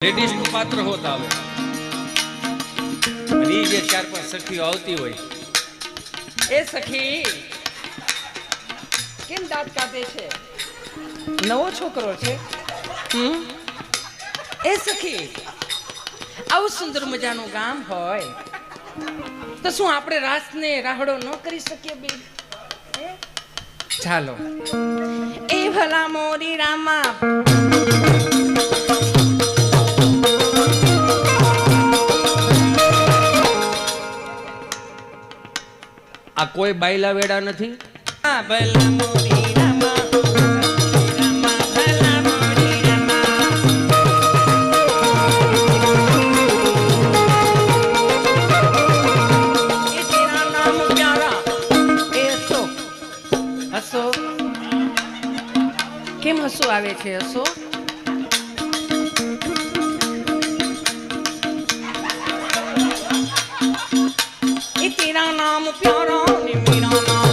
Ladies નું પાત્ર હોત આવે અને જે 4-5 સખીઓ આવતી હોય, એ સખી કેમ દાંત કાઢે છે? નવો છોકરો છે. એ સખી આવું સુંદર મજાનું ગામ હોય તો શું આપણે રાસને રાહડો ન કરી શકીએ બેન? ચાલો એ ભલા મોરી રામા આ કોઈ બાયલા વેડા નથી. આ ભલા મોરી રામા રામા ભલા મોરી રામા એ તેરા નામ પ્યારા એ હસો હસો કેમ હસો આવે છે? હસો એ તેરા નામ પ્યારા ને મેરા નામ